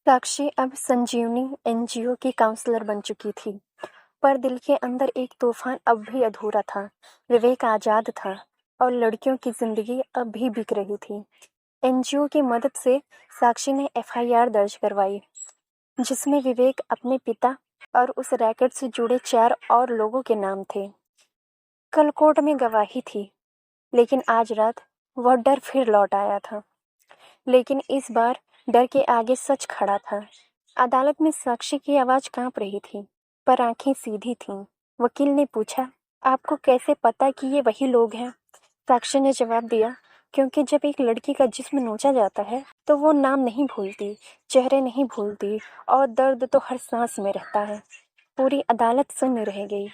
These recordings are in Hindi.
साक्षी अब संजीवनी एनजीओ की काउंसलर बन चुकी थी, पर दिल के अंदर एक तूफान अब भी अधूरा था। विवेक आजाद था और लड़कियों की जिंदगी अब भी बिक रही थी। एनजीओ की मदद से साक्षी ने एफआईआर दर्ज करवाई, जिसमें विवेक, अपने पिता और उस रैकेट से जुड़े 4 और लोगों के नाम थे। कल कोर्ट में गवाही थी, लेकिन आज रात वह डर फिर लौट आया था। लेकिन इस बार डर के आगे सच खड़ा था। अदालत में साक्षी की आवाज कांप रही थी, पर आंखें सीधी थीं। वकील ने पूछा, आपको कैसे पता कि ये वही लोग हैं? साक्षी ने जवाब दिया, क्योंकि जब एक लड़की का जिस्म नोचा जाता है तो वो नाम नहीं भूलती, चेहरे नहीं भूलती, और दर्द तो हर सांस में रहता है। पूरी अदालत सुन्न रह गई।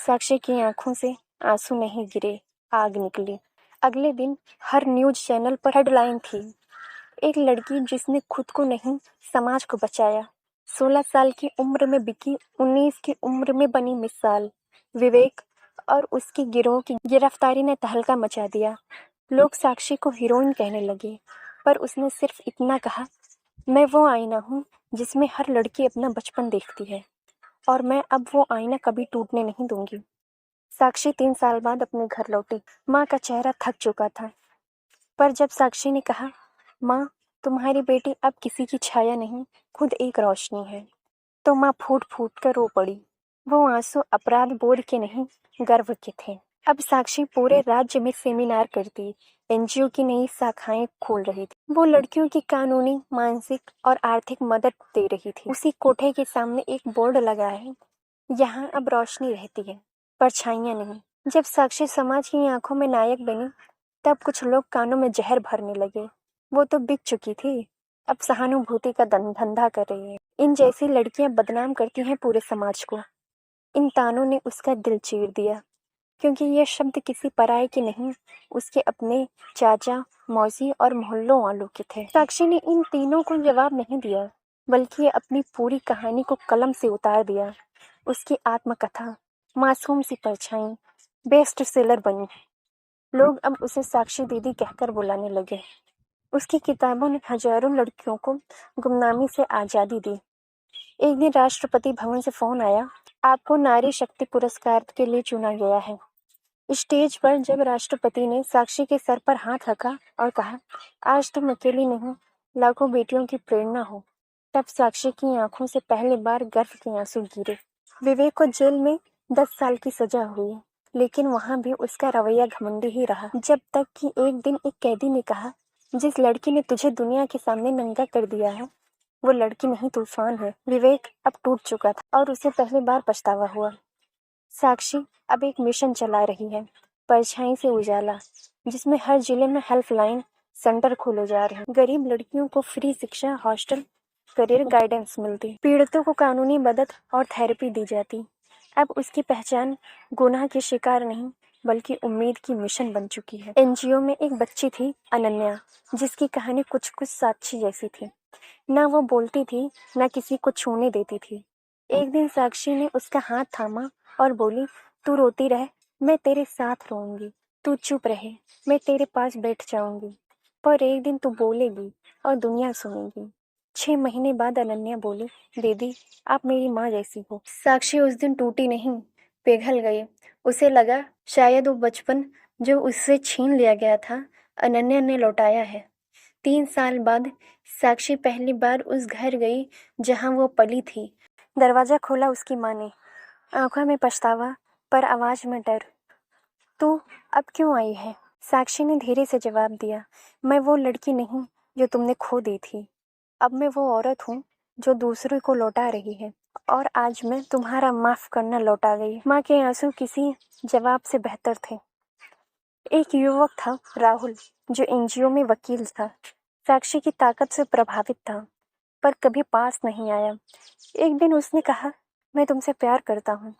साक्षी की आंखों से आंसू नहीं गिरे, आग निकली। अगले दिन हर न्यूज चैनल पर हेडलाइन थी, एक लड़की जिसने खुद को नहीं, समाज को बचाया। 16 साल की उम्र में बिकी, 19 की उम्र में बनी मिसाल। विवेक और उसकी गिरोह की गिरफ्तारी ने तहलका मचा दिया। लोग साक्षी को हीरोइन कहने लगे, पर उसने सिर्फ इतना कहा, मैं वो आईना हूँ जिसमें हर लड़की अपना बचपन देखती है, और मैं अब वो आईना कभी टूटने नहीं दूंगी। साक्षी 3 साल बाद अपने घर लौटी। माँ का चेहरा थक चुका था, पर जब साक्षी ने कहा, माँ, तुम्हारी बेटी अब किसी की छाया नहीं, खुद एक रोशनी है, तो माँ फूट फूट कर रो पड़ी। वो आंसू अपराध बोध के नहीं, गर्व के थे। अब साक्षी पूरे राज्य में सेमिनार करती, एनजीओ की नई शाखाएं खोल रही थी। वो लड़कियों की कानूनी, मानसिक और आर्थिक मदद दे रही थी। उसी कोठे के सामने एक बोर्ड लगा है, यहाँ अब रोशनी रहती है, परछाइयाँ नहीं। जब साक्षी समाज की आंखों में नायक बनी, तब कुछ लोग कानों में जहर भरने लगे। वो तो बिक चुकी थी, अब सहानुभूति का धंधा कर रही है। इन जैसी लड़कियां बदनाम करती हैं पूरे समाज को। इन तानों ने उसका दिल चीर दिया, क्योंकि ये शब्द किसी पराये के नहीं, उसके अपने चाचा, मौसी और मोहल्लों वालों के थे। साक्षी ने इन तीनों को जवाब नहीं दिया, बल्कि अपनी पूरी कहानी को कलम से उतार दिया। उसकी आत्मकथा, मासूम सी परछाई, बेस्ट सेलर बनी। लोग अब उसे साक्षी दीदी कहकर बुलाने लगे। उसकी किताबों ने हजारों लड़कियों को गुमनामी से आज़ादी दी। एक दिन राष्ट्रपति भवन से फोन आया, आपको नारी शक्ति पुरस्कार के लिए चुना गया है। स्टेज पर जब राष्ट्रपति ने साक्षी के सर पर हाथ रखा और कहा, आज तुम अकेली नहीं, लाखों बेटियों की प्रेरणा हो, तब साक्षी की आंखों से पहली बार गर्व के आंसू गिरे। विवेक को जेल में 10 साल की सजा हुई, लेकिन वहां भी उसका रवैया घमंडी ही रहा। जब तक कि एक दिन एक कैदी ने कहा, जिस लड़की ने तुझे दुनिया के सामने नंगा कर दिया है, वो लड़की नहीं, तूफान है। विवेक अब टूट चुका था और उसे पहली बार पछतावा हुआ। साक्षी अब एक मिशन चला रही है, परछाई से उजाला, जिसमें हर जिले में हेल्पलाइन सेंटर खोले जा रहे हैं। गरीब लड़कियों को फ्री शिक्षा, हॉस्टल, करियर गाइडेंस मिलती, पीड़ितों को कानूनी मदद और थेरेपी दी जाती। अब उसकी पहचान गुनाह की शिकार नहीं, बल्कि उम्मीद की मिशन बन चुकी है। एनजीओ में एक बच्ची थी, अनन्या, जिसकी कहानी कुछ कुछ साक्षी जैसी थी। ना वो बोलती थी, ना किसी को छूने देती थी। एक दिन साक्षी ने उसका हाथ थामा और बोली, तू रोती रह, मैं तेरे साथ रोऊंगी। तू चुप रहे, मैं तेरे पास बैठ जाऊंगी। पर एक दिन तू बोलेगी और दुनिया सुनेगी। 6 महीने बाद अनन्या बोली, दीदी, आप मेरी माँ जैसी हो। साक्षी उस दिन टूटी नहीं, पिघल गई। उसे लगा शायद वो बचपन जो उससे छीन लिया गया था, अनन्या ने लौटाया है। 3 साल बाद साक्षी पहली बार उस घर गई जहां वो पली थी। दरवाजा खोला उसकी माँ ने, आंखों में पछतावा, पर आवाज में डर। तू अब क्यों आई है? साक्षी ने धीरे से जवाब दिया, मैं वो लड़की नहीं जो तुमने खो दी थी। अब मैं वो औरत हूँ जो दूसरे को लौटा रही है, और आज मैं तुम्हारा माफ करना लौटा गई। माँ के आंसू किसी जवाब से बेहतर थे। एक युवक था, राहुल, जो एनजीओ में वकील था। साक्षी की ताकत से प्रभावित था, पर कभी पास नहीं आया। एक दिन उसने कहा, मैं तुमसे प्यार करता हूँ,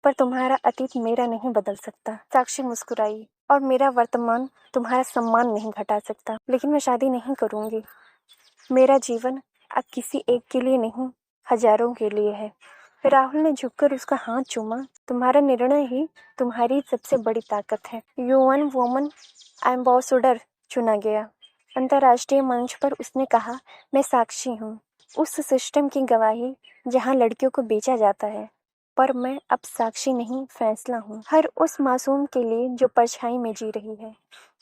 पर तुम्हारा अतीत मेरा नहीं बदल सकता। साक्षी मुस्कुराई, और मेरा वर्तमान तुम्हारा सम्मान नहीं घटा सकता। लेकिन मैं शादी नहीं करूँगी। मेरा जीवन अब किसी एक के लिए नहीं, हजारों के लिए है। राहुल ने झुककर उसका हाथ चूमा, तुम्हारा निर्णय ही तुम्हारी सबसे बड़ी ताकत है। यूएन वुमन एम्बेसडर चुना गया। अंतर्राष्ट्रीय मंच पर उसने कहा, मैं साक्षी हूँ, उस सिस्टम की गवाही जहाँ लड़कियों को बेचा जाता है। पर मैं अब साक्षी नहीं, फैसला हूँ, हर उस मासूम के लिए जो परछाई में जी रही है।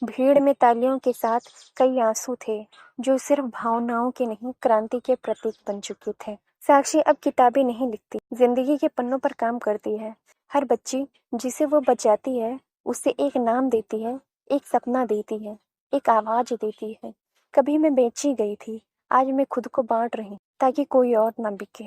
भीड़ में तालियों के साथ कई आंसू थे जो सिर्फ भावनाओं के नहीं, क्रांति के प्रतीक बन चुके थे। साक्षी अब किताबें नहीं लिखती, जिंदगी के पन्नों पर काम करती है। हर बच्ची जिसे वो बचाती है उसे एक नाम देती है, एक सपना देती है, एक आवाज देती है। कभी मैं बेची गई थी, आज मैं खुद को बांट रही ताकि कोई और ना बिके।